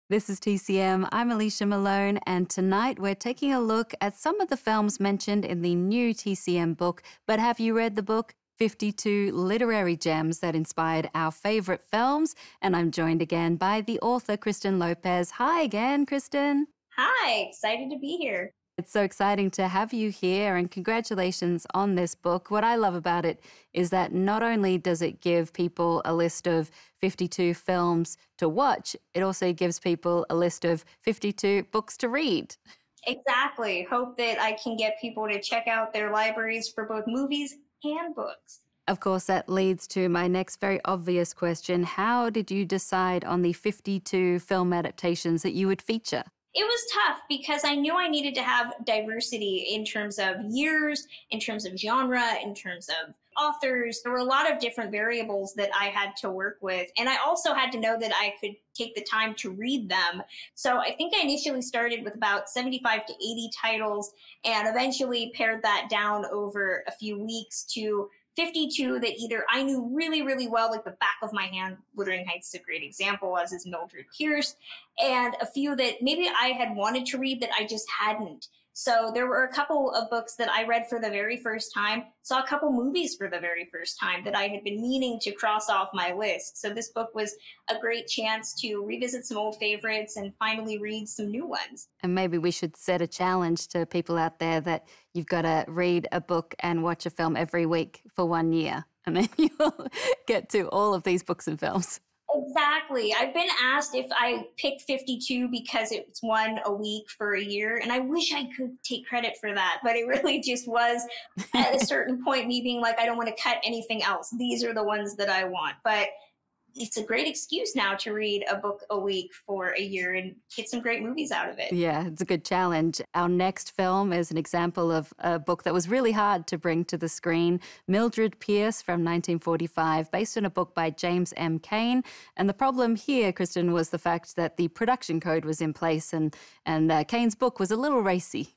This is TCM. I'm Alicia Malone, and tonight we're taking a look at some of the films mentioned in the new TCM book. But have you read the book? 52 Literary Gems that inspired our favorite films. And I'm joined again by the author, Kristen Lopez. Hi again, Kristen. Hi, excited to be here. It's so exciting to have you here, and congratulations on this book. What I love about it is that not only does it give people a list of 52 films to watch, it also gives people a list of 52 books to read. Exactly. Hope that I can get people to check out their libraries for both movies and books. Of course, that leads to my next very obvious question. How did you decide on the 52 film adaptations that you would feature? It was tough because I knew I needed to have diversity in terms of years, in terms of genre, in terms of authors. There were a lot of different variables that I had to work with. And I also had to know that I could take the time to read them. So I think I initially started with about 75 to 80 titles and eventually pared that down over a few weeks to 52 that either I knew really, really well, like the back of my hand. Wuthering Heights is a great example, as is Mildred Pierce, and a few that maybe I had wanted to read that I just hadn't. So there were a couple of books that I read for the very first time, saw a couple movies for the very first time that I had been meaning to cross off my list. So this book was a great chance to revisit some old favorites and finally read some new ones. And maybe we should set a challenge to people out there that you've got to read a book and watch a film every week for 1 year. And then you'll get to all of these books and films. Exactly. I've been asked if I picked 52 because it's one a week for a year. And I wish I could take credit for that. But it really just was at a certain point me being like, I don't want to cut anything else. These are the ones that I want. But it's a great excuse now to read a book a week for a year and get some great movies out of it. Yeah, it's a good challenge. Our next film is an example of a book that was really hard to bring to the screen, Mildred Pierce from 1945, based on a book by James M. Cain. And the problem here, Kristen, was the fact that the production code was in place and Cain's book was a little racy.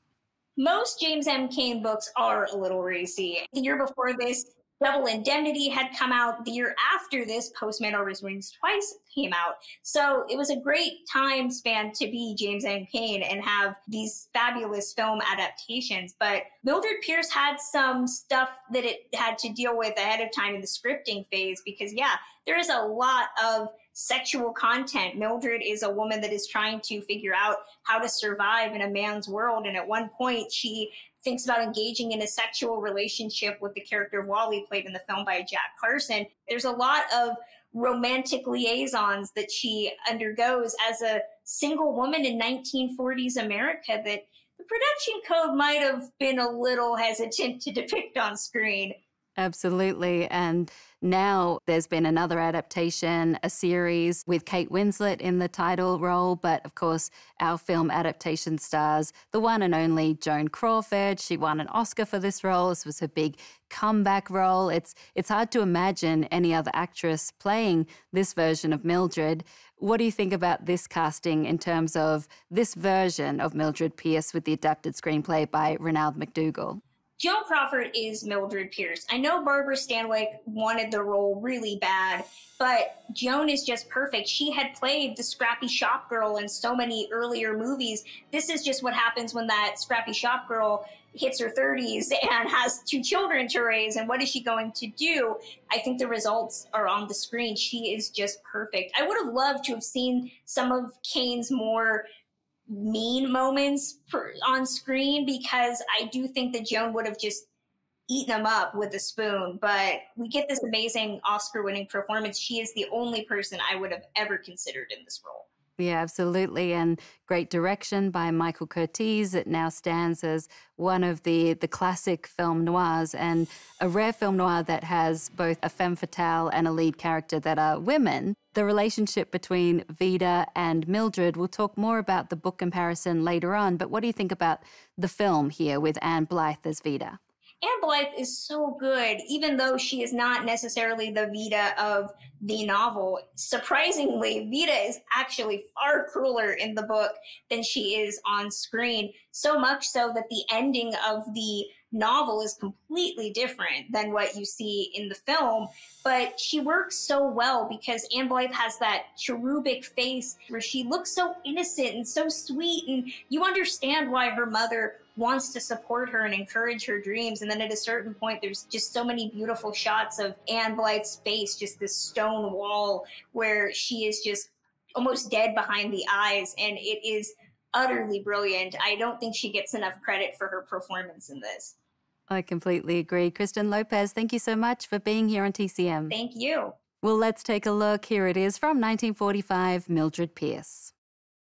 Most James M. Cain books are a little racy. The year before this, Double Indemnity had come out. The year after this, Postman Always Rings Twice came out. So it was a great time span to be James M. Cain and have these fabulous film adaptations. But Mildred Pierce had some stuff that it had to deal with ahead of time in the scripting phase because, yeah, there is a lot of sexual content. Mildred is a woman that is trying to figure out how to survive in a man's world. And at one point, she thinks about engaging in a sexual relationship with the character of Wally, played in the film by Jack Carson. There's a lot of romantic liaisons that she undergoes as a single woman in 1940s America that the production code might have been a little hesitant to depict on screen. Absolutely. And now there's been another adaptation, a series with Kate Winslet in the title role. But of course, our film adaptation stars the one and only Joan Crawford. She won an Oscar for this role. This was her big comeback role. It's hard to imagine any other actress playing this version of Mildred. What do you think about this casting in terms of this version of Mildred Pierce with the adapted screenplay by Ronald McDougall? Joan Crawford is Mildred Pierce. I know Barbara Stanwyck wanted the role really bad, but Joan is just perfect. She had played the scrappy shop girl in so many earlier movies. This is just what happens when that scrappy shop girl hits her 30s and has 2 children to raise. And what is she going to do? I think the results are on the screen. She is just perfect. I would have loved to have seen some of Cain's more mean moments on screen because I do think that Joan would have just eaten them up with a spoon. But we get this amazing Oscar-winning performance. She is the only person I would have ever considered in this role. Yeah, absolutely. And great direction by Michael Curtiz. It now stands as one of the classic film noirs and a rare film noir that has both a femme fatale and a lead character that are women. The relationship between Vida and Mildred, we'll talk more about the book comparison later on, but what do you think about the film here with Anne Blythe as Vida? Anne Blythe is so good, even though she is not necessarily the Vita of the novel. Surprisingly, Vita is actually far crueler in the book than she is on screen. So much so that the ending of the novel is completely different than what you see in the film. But she works so well because Anne Blythe has that cherubic face where she looks so innocent and so sweet, and you understand why her mother wants to support her and encourage her dreams. And then at a certain point, there's just so many beautiful shots of Anne Blythe's face, just this stone wall where she is just almost dead behind the eyes. And it is utterly brilliant. I don't think she gets enough credit for her performance in this. I completely agree. Kristen Lopez, thank you so much for being here on TCM. Thank you. Well, let's take a look. Here it is from 1945, Mildred Pierce.